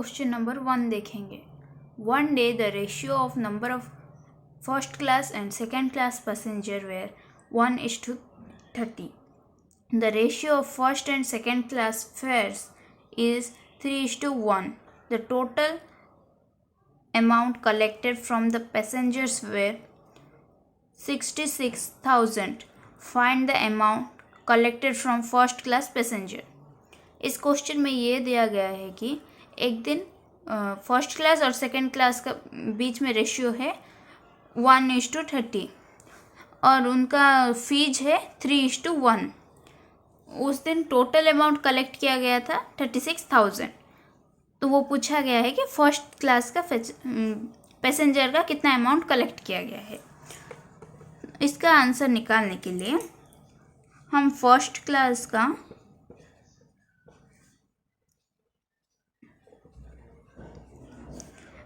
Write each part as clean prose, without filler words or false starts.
Question number 1 देखेंगे। One day the ratio of number of first class and second class passenger were 1:30. The ratio of first and second class fares is 3:1. The total amount collected from the passengers were 66,000. Find the amount collected from first class passenger. इस question में ये दिया गया है कि एक दिन first class और सेकंड क्लास का बीच में रेशियो है 1:30 और उनका फीस है 3:1. उस दिन टोटल अमाउंट कलेक्ट किया गया था 36,000. तो वो पूछा गया है कि फर्स्ट क्लास का पैसेंजर का कितना अमाउंट कलेक्ट किया गया है. इसका आंसर निकालने के लिए हम फर्स्ट क्लास का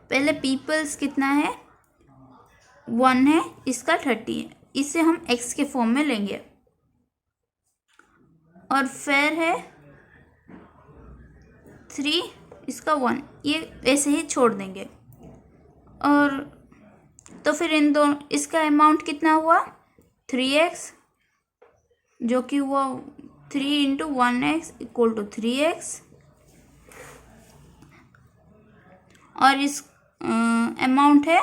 पहले पीपल्स कितना है 1 है, इसका 30 है, इसे हम x के फॉर्म में लेंगे और फेयर है 3, इसका 1, ये ऐसे ही छोड़ देंगे. और तो फिर इन दोनों इसका अमाउंट कितना हुआ 3x जो कि हुआ 3 × 1x = 3x और इस अमाउंट है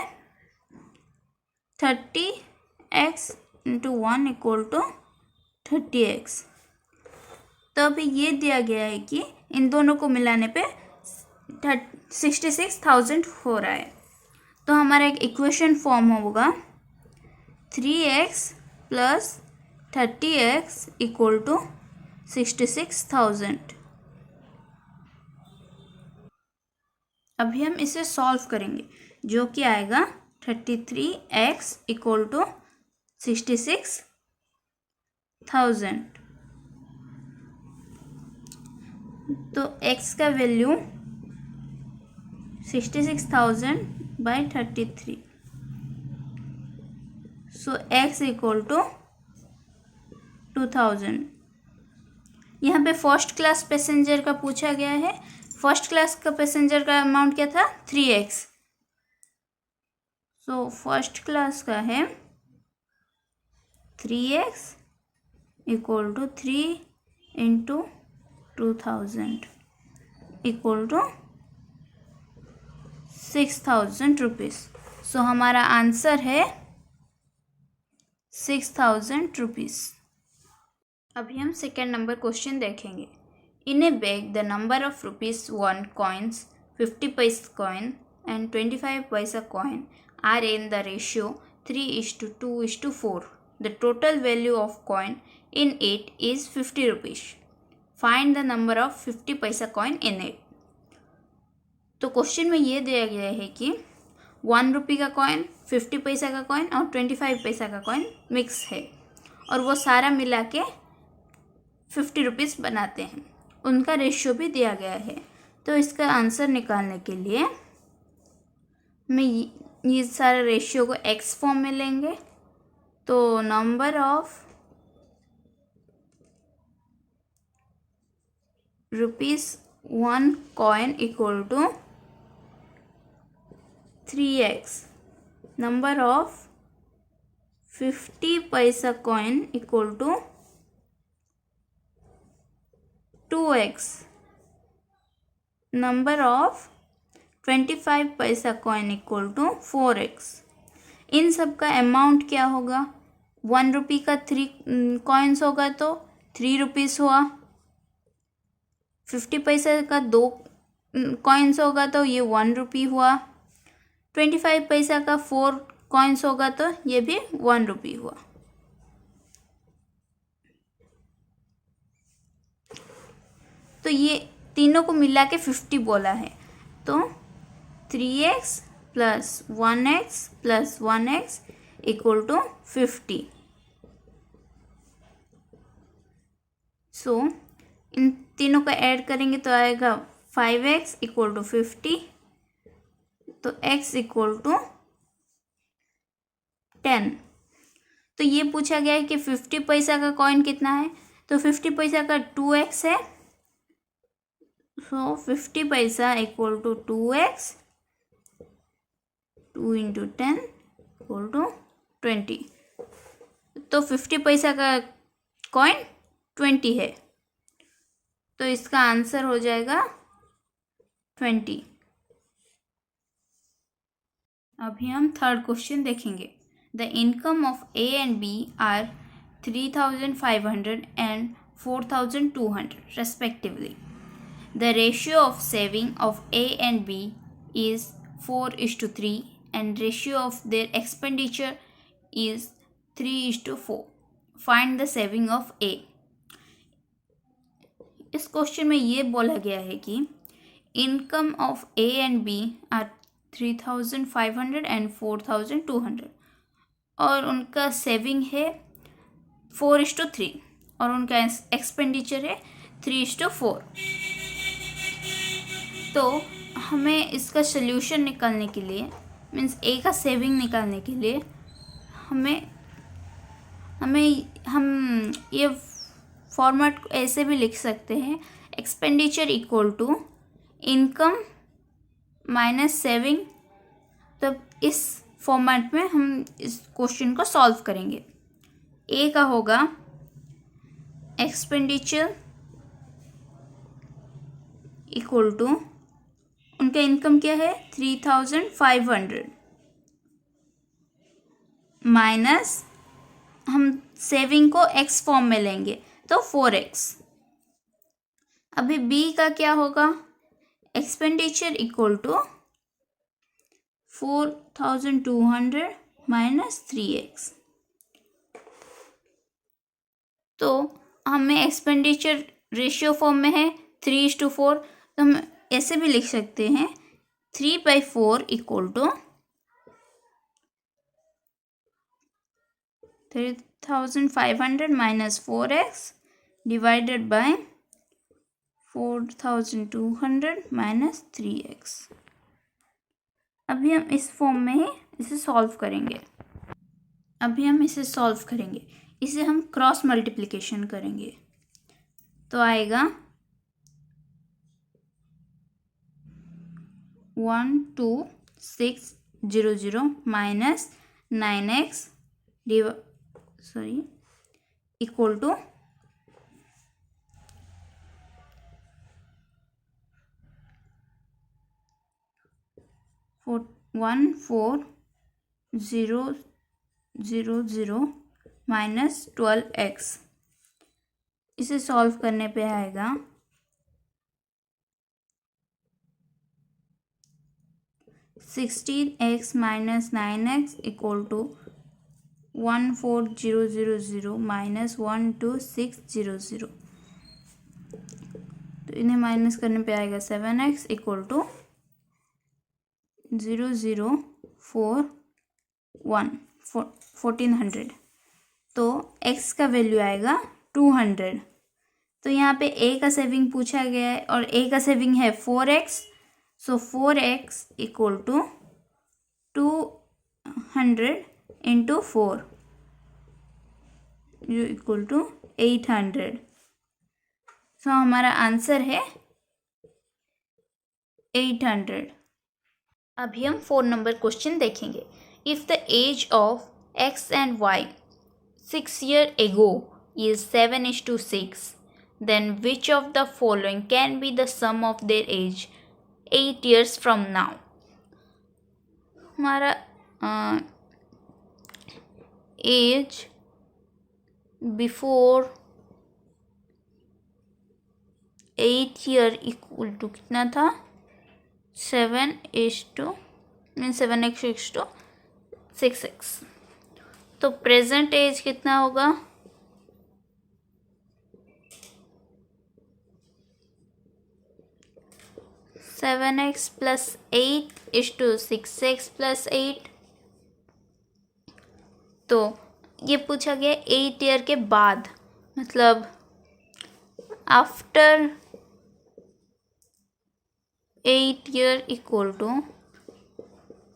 30x × 1 = 30x. तो अभी ये दिया गया है कि इन दोनों को मिलाने पे 66,000 हो रहा है. तो हमारा एक इक्वेशन फॉर्म होगा 3x + 30x = 66,000. अभी हम इसे सॉल्व करेंगे जो कि आएगा 33x = 66,000. तो x का वैल्यू 66,000/33. सो x = 2000. यहाँ पे फर्स्ट क्लास पैसेंजर का पूछा गया है. फर्स्ट क्लास का पैसेंजर का अमाउंट क्या था 3x. सो फर्स्ट क्लास का है 3x = 3 × 2000 = 6,000 रुपीज़. सो हमारा आंसर है 6,000 रुपीज़. अभी हम सेकेंड नंबर क्वेश्चन देखेंगे. In a bag, the number of ₹1 coins, 50 paise coin and 25 paise coin are in the ratio 3:2:4. The total value of coin in it is 50 rupees. Find the number of 50 paise coin in it. तो question में ये दिया गया है कि 1 रुपये का coin, 50 पैसा का कॉइन और 25 पैसा का कॉइन मिक्स है और वो सारा मिला के 50 रुपीज़ बनाते हैं. उनका रेशियो भी दिया गया है. तो इसका आंसर निकालने के लिए मैं ये सारे रेशियो को x फॉर्म में लेंगे. तो number of ₹1 coin = 3x. Number of 50 पैसा कॉइन = 2x. नंबर ऑफ 25 पैसा कॉइन = 4x. इन सब का अमाउंट क्या होगा 1 रुपये का 3 कॉइन्स होगा तो 3 रुपीज़ हुआ. 50 पैसा का 2 कॉइन्स होगा तो ये 1 रुपये हुआ. 25 पैसा का 4 कॉइन्स होगा तो ये भी 1 रुपये हुआ. तो ये तीनों को मिला के 50 बोला है. तो 3x + 1x + 1x = 50. सो इन तीनों को ऐड करेंगे तो आएगा 5x = 50. तो x = 10. तो ये पूछा गया है कि 50 पैसा का कॉइन कितना है. तो 50 पैसा का 2x है सो 50 पैसा equal to 2x, 2 into 10 equal to 20। तो 50 पैसा का कॉइन 20 है, तो इसका आंसर हो जाएगा 20। अभी हम थर्ड क्वेश्चन देखेंगे। The income of A and B are 3,500 and 4,200 respectively. The ratio of saving of A and B is 4:3 and ratio of their expenditure is 3:4. Find the saving of A. इस question में ये बोला गया है कि income of A and B are 3,500 and 4,200 और उनका saving है 4:3 और उनका एक्सपेंडिचर है 3:4। तो हमें इसका सोल्यूशन निकालने के लिए, मीन्स ए का सेविंग निकालने के लिए हम ये फॉर्मेट ऐसे भी लिख सकते हैं, expenditure equal to income minus saving. तब इस फॉर्मेट में हम इस क्वेश्चन को सॉल्व करेंगे। ए का होगा एक्सपेंडिचर इक्वल टू, उनका इनकम क्या है 3,500 माइनस हम सेविंग को एक्स फॉर्म में लेंगे तो 4x। अभी बी का क्या होगा, expenditure equal to 4,200 minus 3x। तो हमें एक्सपेंडिचर रेशियो फॉर्म में है 3:4, तो हम ऐसे भी लिख सकते हैं 3/4 equal to 3,500 minus 4x divided by 4,200 minus 3x। अभी हम इस फॉर्म में ही इसे सॉल्व करेंगे। इसे हम क्रॉस मल्टीप्लिकेशन करेंगे तो आएगा 12600 minus 9x equal to 1400 minus 12x। इसे सॉल्व करने पे आएगा 16x minus 9x equal to 14000 minus 12600। तो इन्हें माइनस करने पे आएगा 7x इक्वल टू 1400। तो x का वैल्यू आएगा 200। तो यहाँ पे a का सेविंग पूछा गया है और a का सेविंग है 4x, so 4x equal to 200 into 4 equal to 800। So हमारा आंसर है 800। अभी हम 4 नंबर क्वेश्चन देखेंगे। If the age of x and y 6 years ago is 7:6, then which of the following can be the sum of their age 8 years from now? हमारा age before 8 year equal to कितना था 7:6x। तो present as कितना होगा 7x plus 8:6x plus 8। तो ये पूछा गया 8 ईयर के बाद, मतलब after 8 year equal to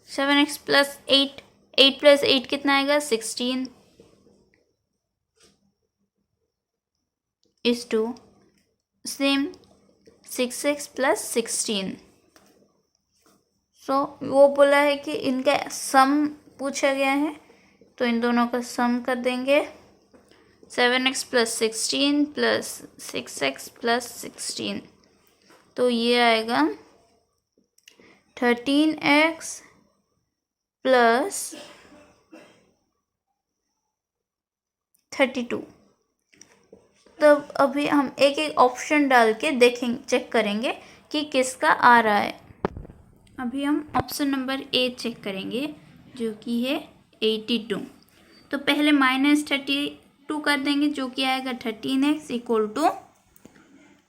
7x plus 8, 8 plus 8 कितना आएगा 16 इस टू सेम 6x प्लस 16। सो वो बोला है कि इनका सम पूछा गया है, तो इन दोनों का सम कर देंगे। 7x plus 16 plus 6x plus 16, तो ये आएगा 13x प्लस 32। तब अभी हम एक एक ऑप्शन डाल के देखेंगे, चेक करेंगे कि किसका आ रहा है। अभी हम ऑप्शन नंबर ए चेक करेंगे, जो कि है 82। तो पहले -32 कर देंगे, जो कि आएगा 13x इक्वल टू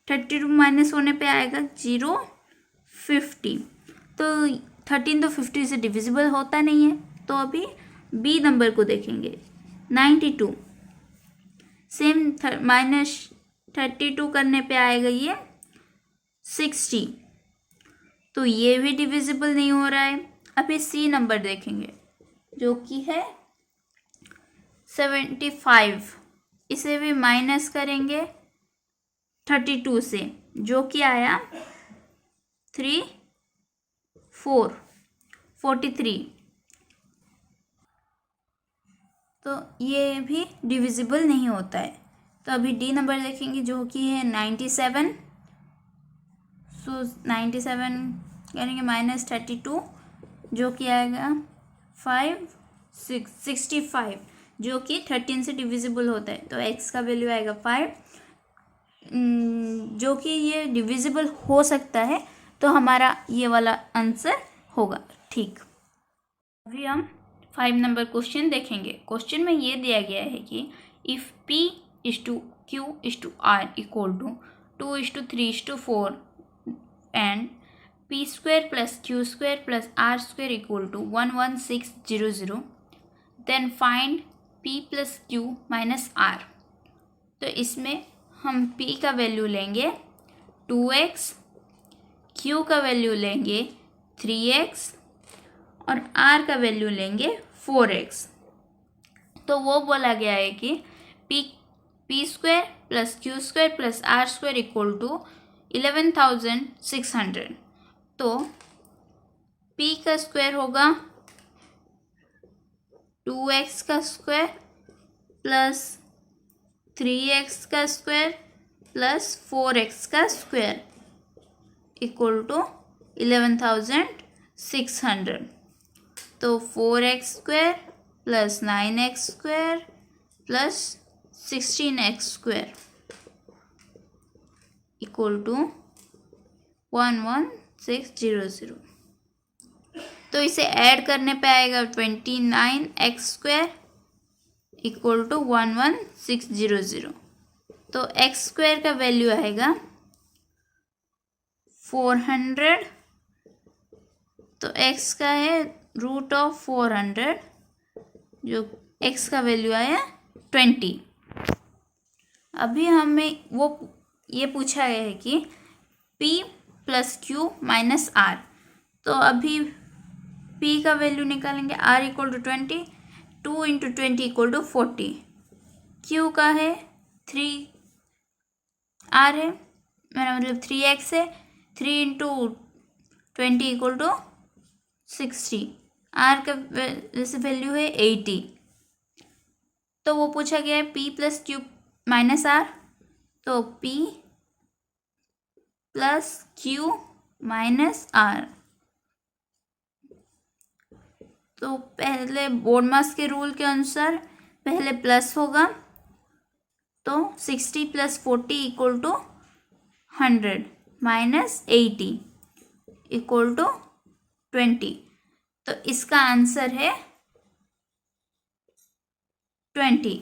32 माइनस होने पे आएगा 0, 50। तो 13 तो 50 से डिविजिबल होता नहीं है, तो अभी बी नंबर को देखेंगे 92। सेम -32 करने पे आएगा ये 60, तो ये भी डिविजिबल नहीं हो रहा है। अभी सी नंबर देखेंगे, जो कि है 75। इसे भी माइनस करेंगे 32 से, जो कि आया 3, 4, 43। तो ये भी डिविजिबल नहीं होता है। तो अभी डी नंबर देखेंगे, जो कि है 97। सो 97 करेंगे -32, जो कि आएगा 65, जो कि 13 से डिविजिबल होता है। तो x का वैल्यू आएगा 5, जो कि ये डिविजिबल हो सकता है, तो हमारा ये वाला आंसर होगा। ठीक, अभी हम 5 नंबर क्वेश्चन देखेंगे। क्वेश्चन में ये दिया गया है कि if P is to Q is to R equal to 2:3:4 and P² plus Q² plus R² equal to 11600, then find P plus Q minus R। तो इसमें हम P का वैल्यू लेंगे 2x, Q का वैल्यू लेंगे 3x और R का value लेंगे 4x। तो वो बोला गया है कि P² plus Q² plus R² equal to 11,600। तो P का स्क्वायर होगा 2x का स्क्वायर प्लस 3x का स्क्वायर प्लस 4x का स्क्वायर इक्वल टू 11,600। तो 4x² plus 9x² plus 16x² equal to 11600। तो इसे ऐड करने पे आएगा 29x² इक्वल टू 11600। तो x² का वैल्यू आएगा 400। तो x का है √400, जो x का वैल्यू आया 20। अभी हमें ये पूछा गया है कि P plus Q minus R। तो अभी P का वैल्यू निकालेंगे, R equal to 20, 2 into 20 equal to 40। Q का है 3R है, मेरा मतलब 3x है, 3 इंटू 20 इक्वल टू 60। R का वैसे वैल्यू है 80। तो वो पूछा गया है P plus Q minus R। तो P plus Q minus R। तो पहले बोर्डमास के रूल के अनुसार पहले प्लस होगा, तो 60 plus 40 equal to 100 minus 80 equal to 20। तो इसका आंसर है 20।